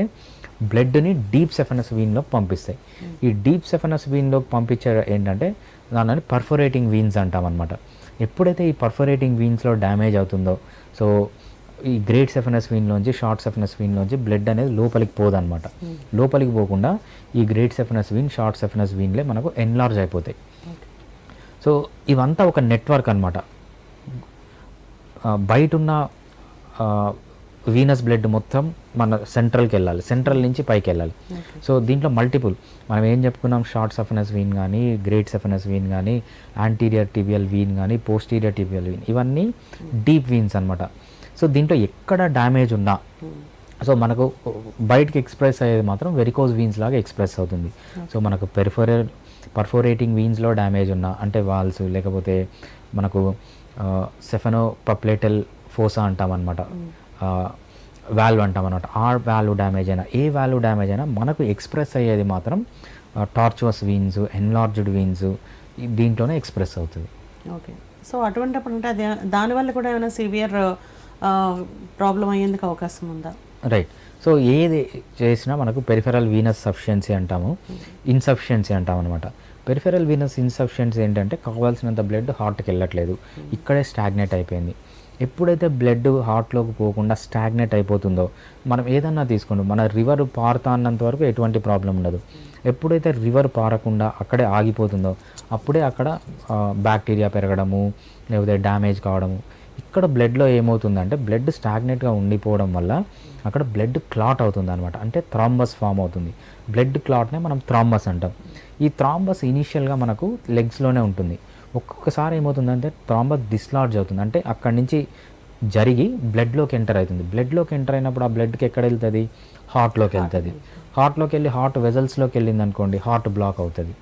బ్లడ్ని డీప్ సెఫనస్ వీన్లోకి పంపిస్తాయి. ఈ డీప్ సెఫనస్ వీన్లోకి పంపించే ఏంటంటే దానిని పర్ఫోరేటింగ్ వీన్స్ అంటాం అనమాట. ఎప్పుడైతే ఈ పర్ఫోరేటింగ్ వీన్స్లో డ్యామేజ్ అవుతుందో, సో ఈ గ్రేట్ సెఫనస్ వీన్లోంచి, షార్ట్ సెఫనస్ వీన్లోంచి బ్లడ్ అనేది లోపలికి పోదన్నమాట. లోపలికి పోకుండా ఈ గ్రేట్ సెఫనస్ వీన్, షార్ట్ సెఫనస్ వీన్లే మనకు ఎన్లార్జ్ అయిపోతాయి. సో ఇవంతా ఒక నెట్వర్క్ అనమాట. బయట ఉన్న వీనస్ బ్లడ్ మొత్తం మన సెంట్రల్కి వెళ్ళాలి, సెంట్రల్ నుంచి పైకి వెళ్ళాలి. సో దీంట్లో మల్టిపుల్ మనం ఏం చెప్పుకున్నాం, షార్ట్ సెఫనస్ వీన్ కానీ, గ్రేట్ సెఫనస్ వీన్ కానీ, యాంటీరియర్ టిబియల్ వీన్ కానీ, పోస్టీరియర్ టిబియల్ వీన్, ఇవన్నీ డీప్ వీన్స్ అనమాట. సో దీంట్లో ఎక్కడ డ్యామేజ్ ఉన్నా, సో మనకు బయటకి ఎక్స్ప్రెస్ అయ్యేది మాత్రం వెరికోజ్ వీన్స్ లాగా ఎక్స్ప్రెస్ అవుతుంది. సో మనకు పర్ఫోరేటింగ్ వీన్స్లో డ్యామేజ్ ఉన్నా, అంటే వాల్స్, లేకపోతే మనకు సెఫెనోపప్లేటల్ ఫోసా అంటాం అనమాట, వాల్వ్ అంటాం అనమాట. ఆ వాల్వ్ డ్యామేజ్ అయినా, ఏ వాల్వ్ డ్యామేజ్ అయినా మనకు ఎక్స్ప్రెస్ అయ్యేది మాత్రం టార్చువస్ వీన్స్, ఎన్లార్జ్డ్ వీన్స్, దీంట్లోనే ఎక్స్ప్రెస్ అవుతుంది. ఓకే, సో అటువంటిప్పుడు అంటే అది దానివల్ల కూడా ఏమైనా సివియర్ ప్రాబ్లం అయ్యేందుకు అవకాశం ఉందా? రైట్, సో ఏది చేసినా మనకు పెరిఫెరల్ వీనస్ సఫిషియన్సీ అంటాము, ఇన్సఫిషియన్సీ అంటాం అనమాట. పెరిఫెరల్ వీనస్ ఇన్సఫిషియన్సీ ఏంటంటే కావాల్సినంత బ్లడ్ హార్ట్కి వెళ్ళట్లేదు, ఇక్కడే స్టాగ్నేట్ అయిపోయింది. ఎప్పుడైతే బ్లడ్ హార్ట్లోకి పోకుండా స్టాగ్నేట్ అయిపోతుందో, మనం ఏదన్నా తీసుకోండి, మన రివర్ పారుతాన్నంత వరకు ఎటువంటి ప్రాబ్లం ఉండదు. ఎప్పుడైతే రివర్ పారకుండా అక్కడే ఆగిపోతుందో అప్పుడే అక్కడ బ్యాక్టీరియా పెరగడము, లేకపోతే డ్యామేజ్ కావడము. ఇక్కడ బ్లడ్లో ఏమవుతుందంటే బ్లడ్ స్టాగ్నేట్గా ఉండిపోవడం వల్ల అక్కడ బ్లడ్ క్లాట్ అవుతుంది అనమాట, అంటే థ్రాంబస్ ఫామ్ అవుతుంది. బ్లడ్ క్లాట్నే మనం థ్రాంబస్ అంటాం. ఈ థ్రాంబస్ ఇనీషియల్గా మనకు లెగ్స్లోనే ఉంటుంది. ఒక్కొక్కసారి ఏమవుతుందంటే థ్రాంబస్ డిస్లార్జ్ అవుతుంది, అంటే అక్కడి నుంచి జరిగి బ్లడ్లోకి ఎంటర్ అవుతుంది. బ్లడ్లోకి ఎంటర్ అయినప్పుడు ఆ బ్లడ్కి ఎక్కడ వెళ్తుంది, హార్ట్లోకి వెళ్తుంది. హార్ట్లోకి వెళ్ళి హార్ట్ వెజల్స్లోకి వెళ్ళింది అనుకోండి, హార్ట్ బ్లాక్ అవుతుంది.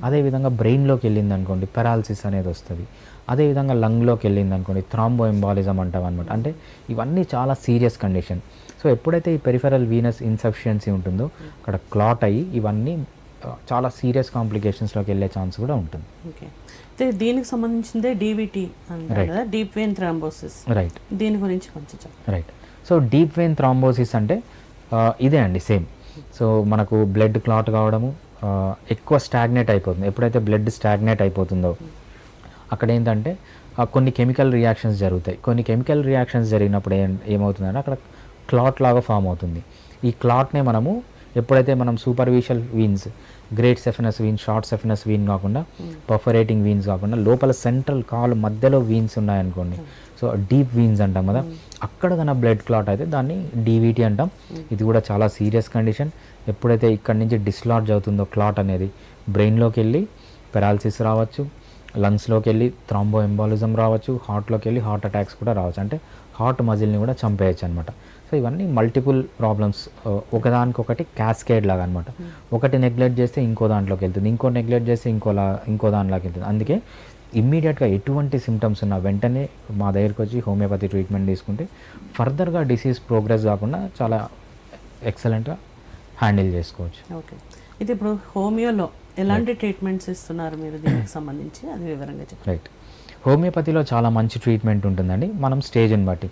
అదేవిధంగా బ్రెయిన్లోకి వెళ్ళింది అనుకోండి, పెరాలసిస్ అనేది వస్తుంది. అదేవిధంగా లంగ్లోకి వెళ్ళింది అనుకోండి, థ్రాంబో ఎంబాలిజం అంటాం అనమాట. అంటే ఇవన్నీ చాలా సీరియస్ కండిషన్. సో ఎప్పుడైతే ఈ పెరిఫెరల్ వీనస్ ఇన్సఫిషియన్సీ ఉంటుందో అక్కడ క్లాట్ అయ్యి ఇవన్నీ చాలా సీరియస్ కాంప్లికేషన్స్లోకి వెళ్ళే ఛాన్స్ కూడా ఉంటుంది. ఓకే, అయితే దీనికి సంబంధించిందే డీవీటీ అంటారు కదా, డీప్ వెయిన్ థ్రాంబోసిస్. రైట్, దీని గురించి కొంచెం చెప్పండి. Right, so deep vein thrombosis అంటే ఇదే అండి, సేమ్. సో మనకు బ్లడ్ క్లాట్ కావడము, ఎక్కువ స్టాగ్నేట్ అయిపోతుంది. ఎప్పుడైతే బ్లడ్ స్టాగ్నేట్ అయిపోతుందో అక్కడ ఏంటంటే కొన్ని కెమికల్ రియాక్షన్స్ జరుగుతాయి. కొన్ని కెమికల్ రియాక్షన్స్ జరిగినప్పుడు ఏమవుతుందంటే అక్కడ క్లాట్ లాగా ఫామ్ అవుతుంది. ఈ క్లాట్నే మనము ఎప్పుడైతే మనం superficial veins, great saphenous vein, short saphenous vein కాకుండా పర్ఫరేటింగ్ వీన్స్ కాకుండా లోపల సెంట్రల్ కాలు మధ్యలో వీన్స్ ఉన్నాయనుకోండి, సో డీప్ వీన్స్ అంటాం కదా, అక్కడ కన్నా బ్లడ్ క్లాట్ అయితే దాన్ని డీవీటీ అంటాం. ఇది కూడా చాలా సీరియస్ కండిషన్. ఎప్పుడైతే ఇక్కడి నుంచి డిస్లాడ్జ్ అవుతుందో క్లాట్ అనేది బ్రెయిన్లోకి వెళ్ళి పెరాలసిస్ రావచ్చు, లంగ్స్లోకి వెళ్ళి థ్రాంబో ఎంబాలిజం రావచ్చు, హార్ట్లోకి వెళ్ళి హార్ట్ అటాక్స్ కూడా రావచ్చు. అంటే హార్ట్ మజిల్ని కూడా చంపేయచ్చు అనమాట. సో ఇవన్నీ మల్టిపుల్ ప్రాబ్లమ్స్, ఒకదానికొకటి క్యాస్కేడ్ లాగా అనమాట. ఒకటి నెగ్లెక్ట్ చేస్తే ఇంకో దాంట్లోకి వెళ్తుంది, ఇంకో నెగ్లెక్ట్ చేస్తే ఇంకో దాంట్లోకి వెళ్తుంది. అందుకే ఇమ్మీడియట్గా ఎటువంటి సిమ్టమ్స్ ఉన్నా వెంటనే మా దగ్గరికి వచ్చి హోమియోపతి ట్రీట్మెంట్ తీసుకుంటే ఫర్దర్గా డిసీజ్ ప్రోగ్రెస్ కాకుండా చాలా ఎక్సలెంట్గా హ్యాండిల్ చేసుకోవచ్చు. ఓకే, ఇది ఇప్పుడు హోమియోలో ఎలాంటి ట్రీట్మెంట్స్ ఇస్తున్నారు మీరు దీనికి సంబంధించి, అది వివరంగా చెప్పండి. రైట్, హోమియోపతిలో చాలా మంచి ట్రీట్మెంట్ ఉంటుందండి. మనం స్టేజ్ని బట్టి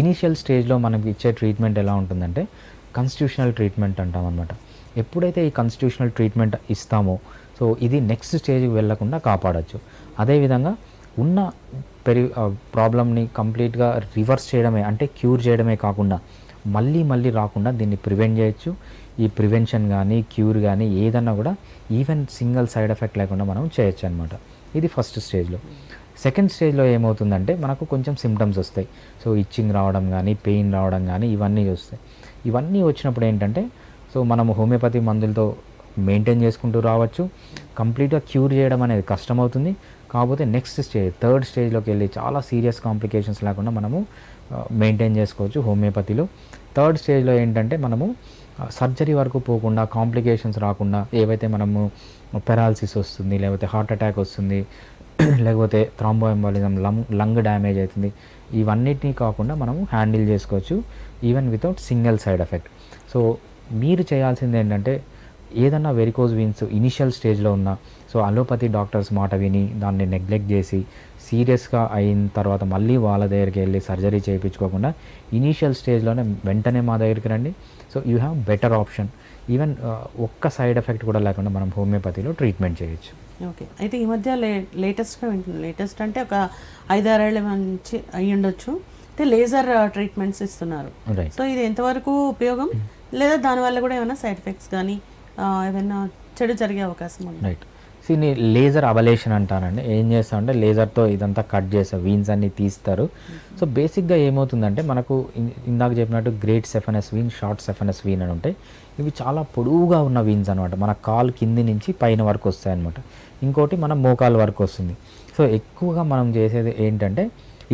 ఇనీషియల్ స్టేజ్లో మనకి ఇచ్చే ట్రీట్మెంట్ ఎలా ఉంటుందంటే కాన్స్టిట్యూషనల్ ట్రీట్మెంట్ అంటాం అనమాట. ఎప్పుడైతే ఈ కాన్స్టిట్యూషనల్ ట్రీట్మెంట్ ఇస్తామో సో ఇది నెక్స్ట్ స్టేజ్కి వెళ్లకుండా కాపాడచ్చు. అదేవిధంగా ఉన్న ప్రాబ్లమ్ని కంప్లీట్గా రివర్స్ చేయడమే, అంటే క్యూర్ చేయడమే కాకుండా మళ్ళీ రాకుండా దీన్ని ప్రివెంట్ చేయొచ్చు. ఈ ప్రివెన్షన్ కానీ క్యూర్ కానీ ఏదన్నా కూడా ఈవెన్ సింగిల్ సైడ్ ఎఫెక్ట్ లేకుండా మనం చేయొచ్చు అనమాట. ఇది ఫస్ట్ స్టేజ్లో. సెకండ్ స్టేజ్లో ఏమవుతుందంటే మనకు కొంచెం సిమ్టమ్స్ వస్తాయి. సో ఇచ్చింగ్ రావడం కానీ, పెయిన్ రావడం కానీ ఇవన్నీ వస్తాయి. ఇవన్నీ వచ్చినప్పుడు ఏంటంటే సో మనము హోమియోపతి మందులతో మెయింటైన్ చేసుకుంటూ రావచ్చు. కంప్లీట్గా క్యూర్ చేయడం అనేది కష్టమవుతుంది. కాకపోతే నెక్స్ట్ స్టేజ్, థర్డ్ స్టేజ్లోకి వెళ్ళి చాలా సీరియస్ కాంప్లికేషన్స్ లేకుండా మనము మెయింటైన్ చేసుకోవచ్చు హోమియోపతిలో. థర్డ్ స్టేజ్లో ఏంటంటే మనము సర్జరీ వరకు పోకుండా, కాంప్లికేషన్స్ రాకుండా, ఏవైతే మనము పెరాలసిస్ వస్తుంది, లేకపోతే హార్ట్ అటాక్ వస్తుంది, లేకపోతే థ్రాంబో ఎంబాలిజం, లంగ్ డ్యామేజ్ అవుతుంది, ఇవన్నిటినీ కాకుండా మనము హ్యాండిల్ చేసుకోవచ్చు even without single side effect. So మీరు చేయాల్సింది ఏంటంటే ఏదన్నా వెరికోజ్ వీన్స్ ఇనిషియల్ స్టేజ్లో ఉన్న సో అలోపతి డాక్టర్స్ మాట విని దాన్ని నెగ్లెక్ట్ చేసి సీరియస్గా అయిన తర్వాత మళ్ళీ వాళ్ళ దగ్గరికి వెళ్ళి సర్జరీ చేయించుకోకుండా ఇనీషియల్ స్టేజ్లోనే వెంటనే మా దగ్గరికి రండి. So you have better option. Even ఒక్క సైడ్ ఎఫెక్ట్ కూడా లేకుండా మనం హోమియోపతిలో ట్రీట్మెంట్ చేయొచ్చు. ఓకే, అయితే ఈ మధ్య లేటెస్ట్గా వింటున్నాం, లేటెస్ట్ అంటే ఒక 5-6 ఏళ్ళ నుంచి అయ్యి ఉండొచ్చు, అయితే లేజర్ ట్రీట్మెంట్స్ ఇస్తున్నారు. సో ఇది ఎంతవరకు ఉపయోగం, లేదా దానివల్ల కూడా ఏమైనా సైడ్ ఎఫెక్ట్స్ కానీ ఏమైనా చెడు జరిగే అవకాశం ఉంది? రైట్, దీన్ని లేజర్ అబలేషన్ అంటానండి. ఏం చేస్తామంటే లేజర్తో ఇదంతా కట్ చేస్తారు, వీన్స్ అన్ని తీస్తారు. సో బేసిక్గా ఏమవుతుందంటే మనకు ఇందాక చెప్పినట్టు great saphenous vein, short saphenous Wien అని ఉంటాయి. ఇవి చాలా పొడవుగా ఉన్న వీన్స్ అనమాట. మన కాలు కింది నుంచి పైన వరకు వస్తాయి అనమాట. ఇంకోటి మన మోకాలు వరకు వస్తుంది. సో ఎక్కువగా మనం చేసేది ఏంటంటే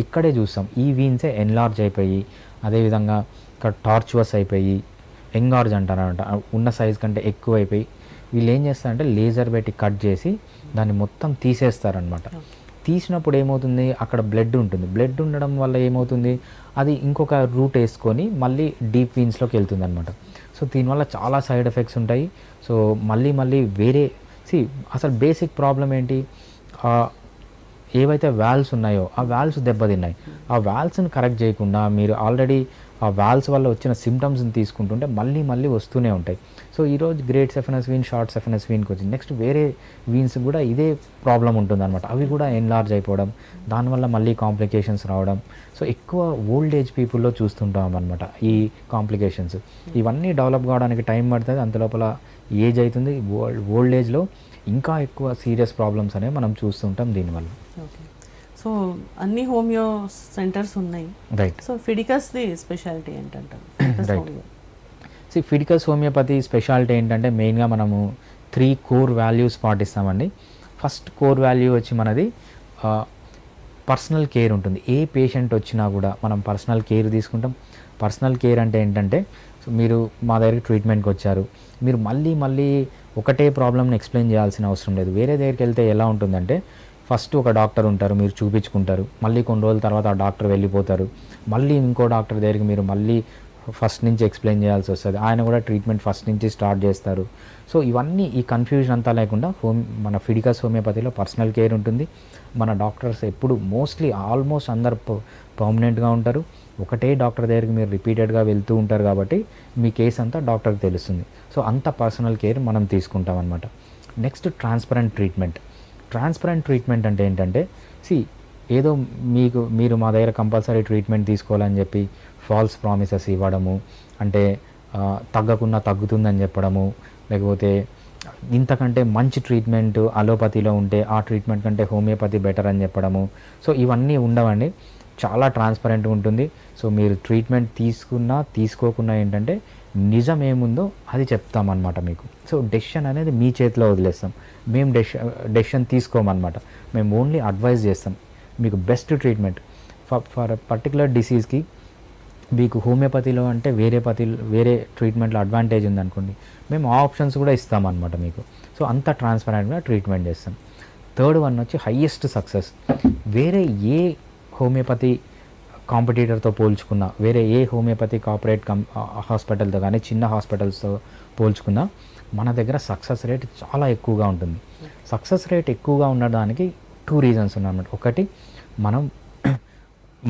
ఇక్కడే చూస్తాం, ఈ వీన్సే ఎన్లార్జ్ అయిపోయి, అదేవిధంగా ఇక్కడ టార్చువస్ అయిపోయి, ఎంగార్జ్ అంటారనమాట, ఉన్న సైజ్ కంటే ఎక్కువ అయిపోయి వీళ్ళు ఏం చేస్తారంటే లేజర్ పెట్టి కట్ చేసి దాన్ని మొత్తం తీసేస్తారనమాట. తీసినప్పుడు ఏమవుతుంది, అక్కడ బ్లడ్ ఉంటుంది. బ్లడ్ ఉండడం వల్ల ఏమవుతుంది, అది ఇంకొక రూట్ వేసుకొని మళ్ళీ డీప్ వీన్స్లోకి వెళ్తుంది అనమాట. సో దీనివల్ల చాలా సైడ్ ఎఫెక్ట్స్ ఉంటాయి. సో మళ్ళీ వేరే అసలు బేసిక్ ప్రాబ్లం ఏంటి, ఏవైతే వాల్వ్స్ ఉన్నాయో ఆ వాల్వ్స్ దెబ్బతిన్నాయి. ఆ వాల్వ్స్ని కరెక్ట్ చేయకుండా మీరు ఆల్రెడీ ఆ వాల్వ్స్ వల్ల వచ్చిన సిమ్టమ్స్ని తీసుకుంటుంటే మళ్ళీ వస్తూనే ఉంటాయి. సో ఈరోజు గ్రేట్ సెఫనస్ వీన్, షార్ట్ సెఫనస్ వీన్కి వచ్చింది, నెక్స్ట్ వేరే వీన్స్ కూడా ఇదే ప్రాబ్లం ఉంటుంది అనమాట. అవి కూడా ఎన్లార్జ్ అయిపోవడం, దానివల్ల మళ్ళీ కాంప్లికేషన్స్ రావడం. సో ఎక్కువ ఓల్డ్ ఏజ్ పీపుల్లో చూస్తుంటాం అనమాట ఈ కాంప్లికేషన్స్. ఇవన్నీ డెవలప్ కావడానికి టైం పడుతుంది, అంతలోపల ఏజ్ అవుతుంది. ఓల్డ్ ఏజ్లో ఇంకా ఎక్కువ సీరియస్ ప్రాబ్లమ్స్ అనేవి మనం చూస్తుంటాం దీనివల్ల. ఓకే, సో అన్ని హోమియో సెంటర్స్ ఉన్నాయి. రైట్, సో ఫిడికస్ది స్పెషాలిటీ ఏంటంటారు? రైట్, ఫిడికస్ హోమియోపతి స్పెషాలిటీ ఏంటంటే మెయిన్గా మనము 3 కోర్ వాల్యూస్ పాటిస్తామండి. ఫస్ట్ కోర్ వాల్యూ వచ్చి మనది పర్సనల్ కేర్ ఉంటుంది. ఏ పేషెంట్ వచ్చినా కూడా మనం పర్సనల్ కేర్ తీసుకుంటాం. పర్సనల్ కేర్ అంటే ఏంటంటే సో మీరు మా దగ్గరికి ట్రీట్మెంట్కి వచ్చారు, మీరు మళ్ళీ ఒకటే ప్రాబ్లమ్ని ఎక్స్ప్లెయిన్ చేయాల్సిన అవసరం లేదు. వేరే దగ్గరికి వెళ్తే ఎలా ఉంటుందంటే ఫస్ట్ ఒక డాక్టర్ ఉంటారు, మీరు చూపించుకుంటారు, మళ్ళీ కొన్ని రోజుల తర్వాత ఆ డాక్టర్ వెళ్ళిపోతారు, మళ్ళీ ఇంకో డాక్టర్ దగ్గరికి మీరు మళ్ళీ ఫస్ట్ నుంచి ఎక్స్ప్లెయిన్ చేయాల్సి వస్తుంది. ఆయన కూడా ట్రీట్మెంట్ ఫస్ట్ నుంచి స్టార్ట్ చేస్తారు. సో ఇవన్నీ ఈ కన్ఫ్యూజన్ అంతా లేకుండా మన ఫిడికస్ హోమియోపతిలో పర్సనల్ కేర్ ఉంటుంది. మన డాక్టర్స్ ఎప్పుడు ఆల్మోస్ట్ అందరు పర్మనెంట్గా ఉంటారు. ఒకటే డాక్టర్ దగ్గరికి మీరు రిపీటెడ్గా వెళ్తూ ఉంటారు కాబట్టి మీ కేసు అంతా డాక్టర్కి తెలుస్తుంది. సో అంత పర్సనల్ కేర్ మనం తీసుకుంటాం అనమాట. Next transparent treatment. Transparent treatment అంటే ఏంటంటే ఏదో మీరు మా దగ్గర కంపల్సరీ ట్రీట్మెంట్ తీసుకోవాలని చెప్పి ఫాల్స్ ప్రామిసెస్ ఇవ్వడము, అంటే తగ్గకుండా తగ్గుతుందని చెప్పడము, లేకపోతే ఇంతకంటే మంచి ట్రీట్మెంట్ అలోపతిలో ఉంటే ఆ ట్రీట్మెంట్ కంటే హోమియోపతి బెటర్ అని చెప్పడము. సో ఇవన్నీ ఉండవండి, చాలా ట్రాన్స్పరెంట్గా ఉంటుంది. సో మీరు ట్రీట్మెంట్ తీసుకున్నా తీసుకోకున్నా ఏంటంటే నిజం ఏముందో అది చెప్తామన్నమాట మీకు. సో డెసిషన్ అనేది మీ చేతిలో వదిలేస్తాం, మేము డెసిషన్ తీసుకోమన్నమాట. మేము ఓన్లీ అడ్వైజ్ చేస్తాం మీకు బెస్ట్ ట్రీట్మెంట్ ఫర్ పర్టికులర్ డిసీజ్కి. మీకు హోమియోపతిలో అంటే వేరే ట్రీట్మెంట్లో అడ్వాంటేజ్ ఉందనుకోండి, మేము ఆ ఆప్షన్స్ కూడా ఇస్తామన్నమాట మీకు. సో అంత ట్రాన్స్పరెంట్గా ట్రీట్మెంట్ చేస్తాం. థర్డ్ వన్ వచ్చి హయ్యెస్ట్ సక్సెస్. వేరే ఏ హోమియోపతి కాంపిటీటర్తో పోల్చుకున్నా, వేరే ఏ హోమియోపతి కార్పొరేట్ హాస్పిటల్తో కానీ చిన్న హాస్పిటల్స్తో పోల్చుకున్నా మన దగ్గర సక్సెస్ రేట్ చాలా ఎక్కువగా ఉంటుంది. సక్సెస్ రేట్ ఎక్కువగా ఉండడానికి 2 రీజన్స్ ఉన్నాయన్నమాట. ఒకటి, మనం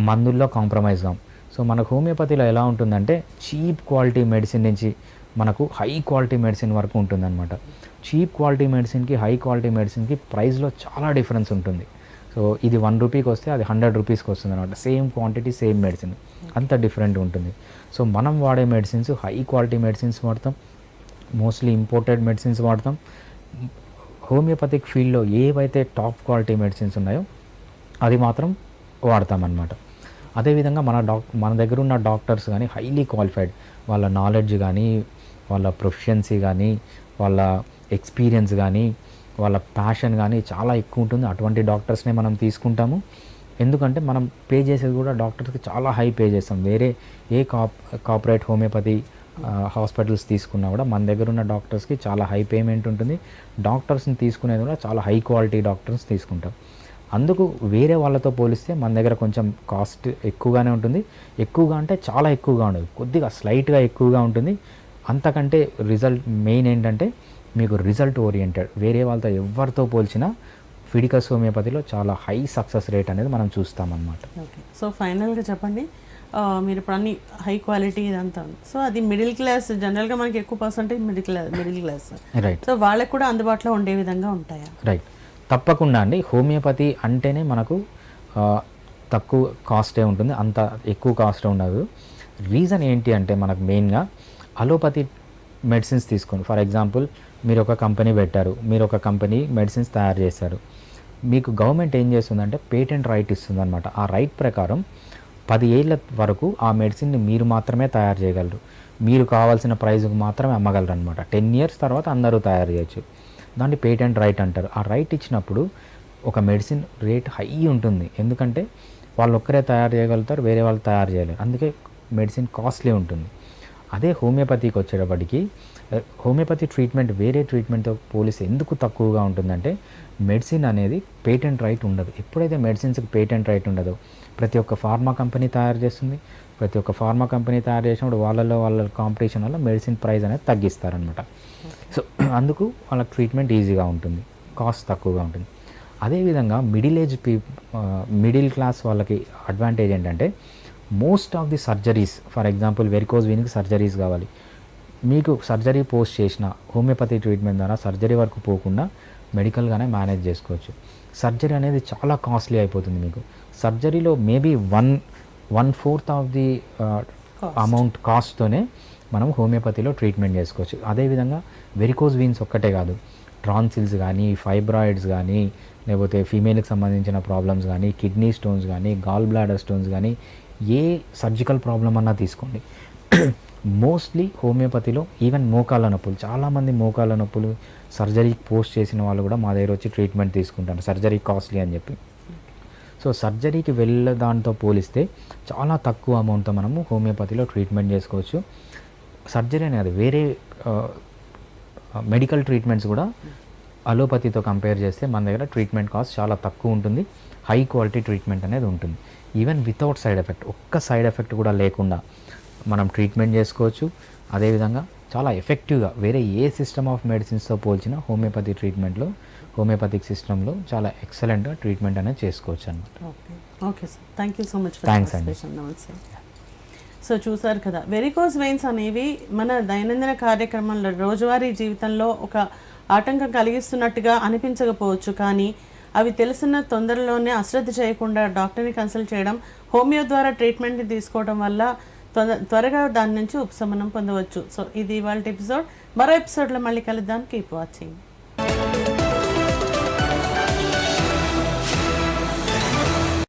మందుల్లో కాంప్రమైజ్ కాం. సో మనకు హోమియోపతిలో ఎలా ఉంటుందంటే చీప్ క్వాలిటీ మెడిసిన్ నుంచి మనకు హై క్వాలిటీ మెడిసిన్ వరకు ఉంటుందన్నమాట. చీప్ క్వాలిటీ మెడిసిన్కి హై క్వాలిటీ మెడిసిన్కి ప్రైస్లో చాలా డిఫరెన్స్ ఉంటుంది. సో ఇది 1 రూపీకి వస్తే అది 100 రూపీస్కి వస్తుంది అనమాట. సేమ్ క్వాంటిటీ సేమ్ మెడిసిన్, అంత డిఫరెంట్ ఉంటుంది. సో మనం వాడే మెడిసిన్స్ హై క్వాలిటీ మెడిసిన్స్ వాడతాం, మోస్ట్లీ ఇంపోర్టెడ్ మెడిసిన్స్ వాడతాం. హోమియోపతిక్ ఫీల్డ్లో ఏవైతే టాప్ క్వాలిటీ మెడిసిన్స్ ఉన్నాయో అది మాత్రం వాడతామన్నమాట. అదేవిధంగా మన దగ్గర ఉన్న డాక్టర్స్ కానీ హైలీ క్వాలిఫైడ్, వాళ్ళ నాలెడ్జ్ కానీ, వాళ్ళ ప్రొఫిషియన్సీ కానీ, వాళ్ళ ఎక్స్పీరియన్స్ కానీ, వాళ్ళ ప్యాషన్ కానీ చాలా ఎక్కువ ఉంటుంది. అటువంటి డాక్టర్స్నే మనం తీసుకుంటాము. ఎందుకంటే మనం పే చేసేది కూడా డాక్టర్స్కి చాలా హై పే చేస్తాం. వేరే ఏ కార్పొరేట్ హోమియోపతి హాస్పిటల్స్ తీసుకున్నా కూడా మన దగ్గర ఉన్న డాక్టర్స్కి చాలా హై పేమెంట్ ఉంటుంది. డాక్టర్స్ని తీసుకునేది కూడా చాలా హై క్వాలిటీ డాక్టర్స్ తీసుకుంటాం. అందుకు వేరే వాళ్ళతో పోలిస్తే మన దగ్గర కొంచెం కాస్ట్ ఎక్కువగానే ఉంటుంది. ఎక్కువగా అంటే చాలా ఎక్కువగా ఉండదు, కొద్దిగా స్లైట్గా ఎక్కువగా ఉంటుంది. అంతకంటే రిజల్ట్ మెయిన్ ఏంటంటే మీకు రిజల్ట్ ఓరియంటెడ్. వేరే వాళ్ళతో ఎవరితో పోల్చినా ఫిడికస్ హోమియోపతిలో చాలా హై సక్సెస్ రేట్ అనేది మనం చూస్తామన్నమాట. ఓకే, సో ఫైనల్గా చెప్పండి, మీరు ఇప్పుడు అన్ని హై క్వాలిటీ ఇదంతా ఉంది. సో అది మిడిల్ క్లాస్, జనరల్గా మనకి ఎక్కువ percentage middle class, right. So వాళ్ళకి కూడా అందుబాటులో ఉండే విధంగా ఉంటాయా? రైట్, తప్పకుండా అండి. హోమియోపతి అంటేనే మనకు తక్కువ కాస్టే ఉంటుంది, అంత ఎక్కువ కాస్ట్ ఉండదు. రీజన్ ఏంటి అంటే మనకు మెయిన్గా అలోపతి మెడిసిన్స్ తీసుకోండి. ఫర్ ఎగ్జాంపుల్ మీరు ఒక కంపెనీ పెట్టారు, మీరు ఒక కంపెనీ మెడిసిన్స్ తయారు చేశారు. మీకు గవర్నమెంట్ ఏం చేస్తుందంటే పేటెంట్ రైట్ ఇస్తుంది అనమాట. ఆ రైట్ ప్రకారం 10 ఏళ్ళ వరకు ఆ మెడిసిన్ని మీరు మాత్రమే తయారు చేయగలరు, మీరు కావాల్సిన ప్రైజ్కి మాత్రమే అమ్మగలరు అనమాట. 10 ఇయర్స్ తర్వాత అందరూ తయారు చేయొచ్చు. దాన్ని పేటెంట్ రైట్ అంటారు. ఆ రైట్ ఇచ్చినప్పుడు ఒక మెడిసిన్ రేట్ హై ఉంటుంది, ఎందుకంటే వాళ్ళు ఒక్కరే తయారు చేయగలుగుతారు, వేరే వాళ్ళు తయారు చేయలేరు. అందుకే మెడిసిన్ కాస్ట్లీ ఉంటుంది. అదే హోమియోపతికి వచ్చేటప్పటికి హోమియోపతి ట్రీట్మెంట్ వేరే ట్రీట్మెంట్తో పోలిస్తే ఎందుకు తక్కువగా ఉంటుందంటే మెడిసిన్ అనేది పేటెంట్ రైట్ ఉండదు. ఎప్పుడైతే మెడిసిన్స్కి పేటెంట్ రైట్ ఉండదో ప్రతి ఒక్క ఫార్మా కంపెనీ తయారు చేస్తుంది. ప్రతి ఒక్క ఫార్మా కంపెనీ తయారు చేసినప్పుడు వాళ్ళ కాంపిటీషన్ వల్ల మెడిసిన్ ప్రైస్ అనేది తగ్గిస్తారనమాట. సో అందుకు వాళ్ళకి ట్రీట్మెంట్ ఈజీగా ఉంటుంది, కాస్ట్ తక్కువగా ఉంటుంది. అదేవిధంగా మిడిల్ క్లాస్ వాళ్ళకి అడ్వాంటేజ్ ఏంటంటే most of the surgeries, for example varicose వెయిన్కి సర్జరీస్ కావాలి, మీకు సర్జరీ పోస్ట్ చేసిన హోమియోపతి ట్రీట్మెంట్ ద్వారా సర్జరీ వరకు పోకుండా మెడికల్గానే మేనేజ్ చేసుకోవచ్చు. సర్జరీ అనేది చాలా కాస్ట్లీ అయిపోతుంది. మీకు సర్జరీలో మేబీ 1/4 ఆఫ్ ది అమౌంట్ కాస్ట్తోనే మనం హోమియోపతిలో ట్రీట్మెంట్ చేసుకోవచ్చు. అదేవిధంగా వెరికోజ్ వీన్స్ ఒక్కటే కాదు, ట్రాన్సిల్స్ కానీ, ఫైబ్రాయిడ్స్ కానీ, లేకపోతే ఫీమేల్కి సంబంధించిన ప్రాబ్లమ్స్ కానీ, కిడ్నీ స్టోన్స్ కానీ, గాల్ బ్లాడర్ స్టోన్స్ కానీ, ఏ సర్జికల్ ప్రాబ్లం అన్నా తీసుకోండి, మోస్ట్లీ హోమియోపతిలో ఈవెన్ మోకాళ్ళ నొప్పులు, చాలామంది మోకాళ్ళ నొప్పులు సర్జరీకి పోస్ట్ చేసిన వాళ్ళు కూడా మా దగ్గర వచ్చి ట్రీట్మెంట్ తీసుకుంటారు, సర్జరీ కాస్ట్లీ అని చెప్పి. సో సర్జరీకి దాంతో పోలిస్తే చాలా తక్కువ అమౌంట్తో మనము హోమియోపతిలో ట్రీట్మెంట్ చేసుకోవచ్చు. సర్జరీ అనేది వేరే మెడికల్ ట్రీట్మెంట్స్ కూడా అలోపతితో కంపేర్ చేస్తే మన దగ్గర ట్రీట్మెంట్ కాస్ట్ చాలా తక్కువ ఉంటుంది, హై క్వాలిటీ ట్రీట్మెంట్ అనేది ఉంటుంది. ఈవెన్ వితౌట్ సైడ్ ఎఫెక్ట్, ఒక్క సైడ్ ఎఫెక్ట్ కూడా లేకుండా మనం ట్రీట్మెంట్ చేసుకోవచ్చు. అదేవిధంగా చాలా ఎఫెక్టివ్గా వేరే ఏ సిస్టమ్ ఆఫ్ మెడిసిన్స్తో పోల్చిన హోమియోపతి ట్రీట్మెంట్లో, హోమియోపతిక్ సిస్టంలో చాలా ఎక్సలెంట్గా ట్రీట్మెంట్ అనేది చేసుకోవచ్చు అన్నమాట. Okay sir, thank you so much. Thanks అండి. నమస్తే. సో చూసారు కదా, వెరికోజ్ వెయిన్స్ అనేవి మన దైనందిన కార్యక్రమంలో, రోజువారీ జీవితంలో ఒక ఆటంకం కలిగిస్తున్నట్టుగా అనిపించకపోవచ్చు, కానీ అవి తెలిసిన తొందరలోనే అశ్రద్ధ చేయకుండా డాక్టర్ని కన్సల్ట్ చేయడం, హోమియో ద్వారా ట్రీట్మెంట్ని తీసుకోవడం వల్ల త్వరగా దాని నుంచి ఉపశమనం పొందవచ్చు. సో ఇది ఇవాళ ఎపిసోడ్. మరో ఎపిసోడ్లో మళ్ళీ కలుద్దాం. Keep watching.